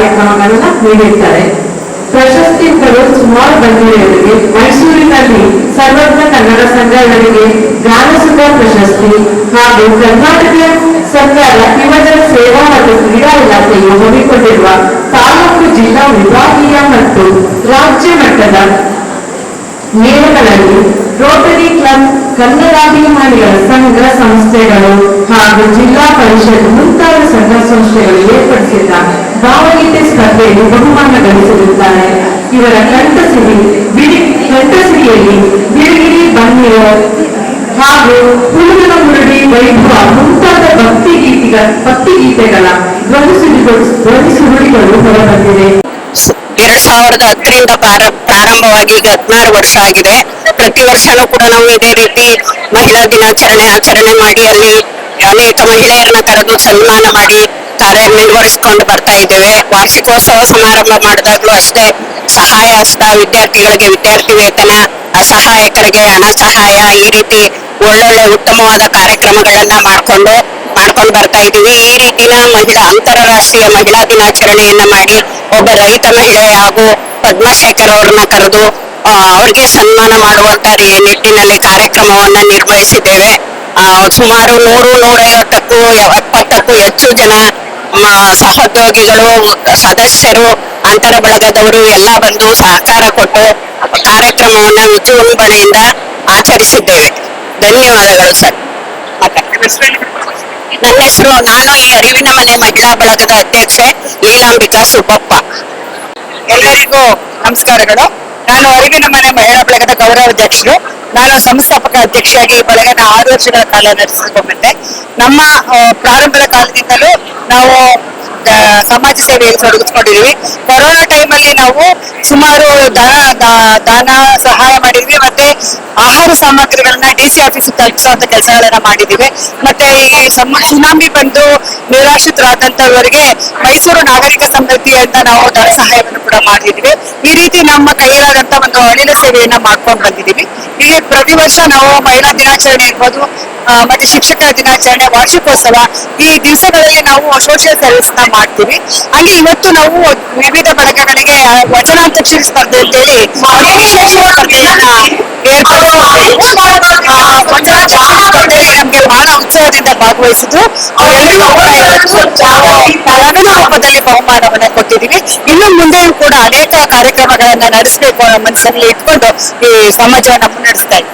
ಕಾರ್ಯಕ್ರಮಗಳನ್ನ ನೀಡಿರ್ತಾರೆ. ಪ್ರಶಸ್ತಿಗಳು ಸುಮಾರು ಬಂದಿರುವವರಿಗೆ ಮೈಸೂರಿನಲ್ಲಿ ಸರ್ವಜ್ಞ ಕನ್ನಡ ಸಂಘಗಳಿಗೆ ಜ್ಞಾನಸುಧ ಪ್ರಶಸ್ತಿ ಹಾಗೂ ಕರ್ನಾಟಕ ಸರ್ಕಾರ ಯುವಜನ ಸೇವಾ ಮತ್ತು ಕ್ರೀಡಾ ಇಲಾಖೆಯು ಹಮ್ಮಿಕೊಂಡಿರುವ ತಾಲೂಕು, ಜಿಲ್ಲಾ, ವಿಭಾಗೀಯ ಮತ್ತು ರಾಜ್ಯ ಮಟ್ಟದ ಮೇಳಗಳಲ್ಲಿ ರೋಟರಿ ಕ್ಲಬ್, ಕನ್ನಡಾಭಿಮಾನಿಗಳ ಸಂಘ ಸಂಸ್ಥೆಗಳು ಹಾಗೂ ಜಿಲ್ಲಾ ಪರಿಷತ್ ಮುಂತಾದ ಸಂಘ ಸಂಸ್ಥೆಗಳು ಏರ್ಪಡಿಸಿದ ಭಾವಗೀತೆ ಸ್ಪರ್ಧೆಯಲ್ಲಿ ಬಹುಮಾನ ಗಳಿಸಿರುತ್ತಾರೆ. ಇವರ ಕಂಠಸಿರಿಯಲ್ಲಿ ಬಿಳಿಗಿರಿ ಬನ್ನಿರ ಹಾಗೂ ಹುಡುಗನ ಮುರಡಿ ವೈಭವ ಮುಂತಾದ ಭಕ್ತಿಗೀತೆಗಳ ಧ್ವನಿಸುರುಳಿಗಳು ಹೊರಬಂದಿವೆ. 2010ರಿಂದ ಪ್ರಾರಂಭವಾಗಿ 16 ವರ್ಷ ಆಗಿದೆ. ಪ್ರತಿ ವರ್ಷನೂ ಕೂಡ ನಾವು ಇದೇ ರೀತಿ ಮಹಿಳಾ ದಿನಾಚರಣೆ ಆಚರಣೆ ಮಾಡಿ ಅಲ್ಲಿ ಅನೇಕ ಮಹಿಳೆಯರನ್ನ ಕರೆದು ಸನ್ಮಾನ ಮಾಡಿ ಕಾರ್ಯನಿರ್ವಹಿಸಿಕೊಂಡು ಬರ್ತಾ ಇದ್ದೇವೆ. ವಾರ್ಷಿಕೋತ್ಸವ ಸಮಾರಂಭ ಮಾಡಿದಾಗ್ಲೂ ಅಷ್ಟೇ ಸಹಾಯ ಹಸ್ತ, ವಿದ್ಯಾರ್ಥಿಗಳಿಗೆ ವಿದ್ಯಾರ್ಥಿ ವೇತನ, ಅಸಹಾಯಕರಿಗೆ ಹಣ ಸಹಾಯ, ಈ ರೀತಿ ಒಳ್ಳೊಳ್ಳೆ ಉತ್ತಮವಾದ ಕಾರ್ಯಕ್ರಮಗಳನ್ನ ಮಾಡ್ಕೊಂಡು ಬರ್ತಾ ಇದ್ದೀವಿ. ಈ ರೀತಿನ ಅಂತಾರಾಷ್ಟ್ರೀಯ ಮಹಿಳಾ ದಿನಾಚರಣೆಯನ್ನ ಮಾಡಿ ಒಬ್ಬ ರೈತ ಮಹಿಳೆ ಹಾಗೂ ಪದ್ಮಶೇಖರ್ ಅವ್ರನ್ನ ಕರೆದು ಅವ್ರಿಗೆ ಸನ್ಮಾನ ಮಾಡುವಂತ ನಿಟ್ಟಿನಲ್ಲಿ ಕಾರ್ಯಕ್ರಮವನ್ನ ನಿರ್ವಹಿಸಿದ್ದೇವೆ. ಸುಮಾರು 100-150ಕ್ಕೂ 70ಕ್ಕೂ ಹೆಚ್ಚು ಜನ ಸಹೋದ್ಯೋಗಿಗಳು, ಸದಸ್ಯರು, ಅಂತರ ಬಳಗದವರು ಎಲ್ಲ ಬಂದು ಸಹಕಾರ ಕೊಟ್ಟು ಕಾರ್ಯಕ್ರಮವನ್ನ ವಿಜೃಂಭಣೆಯಿಂದ ಆಚರಿಸಿದ್ದೇವೆ. ಧನ್ಯವಾದಗಳು ಸರ್. ನನ್ನ ಹೆಸರು, ನಾನು ಈ ಅರಿವಿನ ಮನೆ ಮಹಿಳಾ ಬಳಗದ ಅಧ್ಯಕ್ಷೆ ಲೀಲಾಂಬಿಕಾ ಸುಬ್ಬಪ್ಪ. ಎಲ್ಲರಿಗೂ ನಮಸ್ಕಾರಗಳು. ನಾನು ಅರಿವಿನ ಮನೆ ಮಹಿಳಾ ಬಳಗದ ಗೌರವಾಧ್ಯಕ್ಷರು. ನಾನು ಸಂಸ್ಥಾಪಕ ಅಧ್ಯಕ್ಷೆಯಾಗಿ ಈ ಬಳಗನ 6 ವರ್ಷಗಳ ಕಾಲ ನಡೆಸಿಕೊಂಡ್ಬಂದೆ. ನಮ್ಮ ಪ್ರಾರಂಭದ ಕಾಲದಿಂದಲೂ ನಾವು ಸಮಾಜ ಸೇವೆಯಲ್ಲಿ ತೊಡಗಿಸ್ಕೊಂಡಿದ್ವಿ. ಕೊರೋನಾ ಟೈಮಲ್ಲಿ ನಾವು ಸುಮಾರು ದಾನ ಸಹಾಯ ಮಾಡಿದ್ವಿ. ಮತ್ತೆ ಆಹಾರ ಸಾಮಗ್ರಿಗಳನ್ನ DC ಆಫೀಸ್ ತಲುಪಿಸುವಂತ ಕೆಲಸಗಳನ್ನ ಮಾಡಿದೀವಿ. ಮತ್ತೆ ಈ ಸುನಾಮಿ ಬಂದು ನಿರಾಶ್ರಿತರಾದಂತವರಿಗೆ ಮೈಸೂರು ನಾಗರಿಕ ಸಮಿತಿಯಿಂದ ನಾವು ಧನ ಸಹಾಯವನ್ನು ಕೂಡ ಮಾಡಿದ್ವಿ. ಈ ರೀತಿ ನಮ್ಮ ಕೈಯಲ್ಲಾದಂತ ಒಂದು ಅಳಿಲ ಸೇವೆಯನ್ನ ಮಾಡ್ಕೊಂಡು ಬಂದಿದೀವಿ. ಹೀಗೆ ಪ್ರತಿ ವರ್ಷ ನಾವು ಮಹಿಳಾ ದಿನಾಚರಣೆ ಇರ್ಬೋದು, ಮತ್ತೆ ಶಿಕ್ಷಕರ ದಿನಾಚರಣೆ, ವಾರ್ಷಿಕೋತ್ಸವ, ಈ ದಿವಸಗಳಲ್ಲಿ ನಾವು ಸೋಷಿಯಲ್ ಸರ್ವಿಸ್ ನ ಮಾಡ್ತೀವಿ. ಹಂಗೆ ಇವತ್ತು ನಾವು ವಿವಿಧ ಬಳಗಗಳಿಗೆ ವಚನಾಂತಕ್ಷರಿ ಸ್ಪರ್ಧೆ ಅಂತೇಳಿ ವಿಶೇಷ ಸ್ಪರ್ಧೆಯನ್ನ ಏರ್ಪಡಿಸಿದ್ದೀವಿ. ಸ್ಪರ್ಧೆಯಲ್ಲಿ ನಮ್ಗೆ ಬಹಳ ಉತ್ಸವದಿಂದ ಭಾಗವಹಿಸಿದ್ರು. ಅವರೆಲ್ಲರಿಗೂ ಕೂಡ ನಗದು ರೂಪದಲ್ಲಿ ಬಹುಮಾನವನ್ನ ಕೊಟ್ಟಿದ್ದೀವಿ. ಇನ್ನು ಮುಂದೆಯೂ ಕೂಡ ಅನೇಕ ಕಾರ್ಯಕ್ರಮಗಳನ್ನ ನಡೆಸಬೇಕು ಅನ್ನೋ ಮನಸ್ಸಲ್ಲಿ ಇಟ್ಕೊಂಡು ಈ ಸಮಾಜವನ್ನ ಮುನ್ನಡೆಸ್ತಾ ಇದ್ದೀವಿ.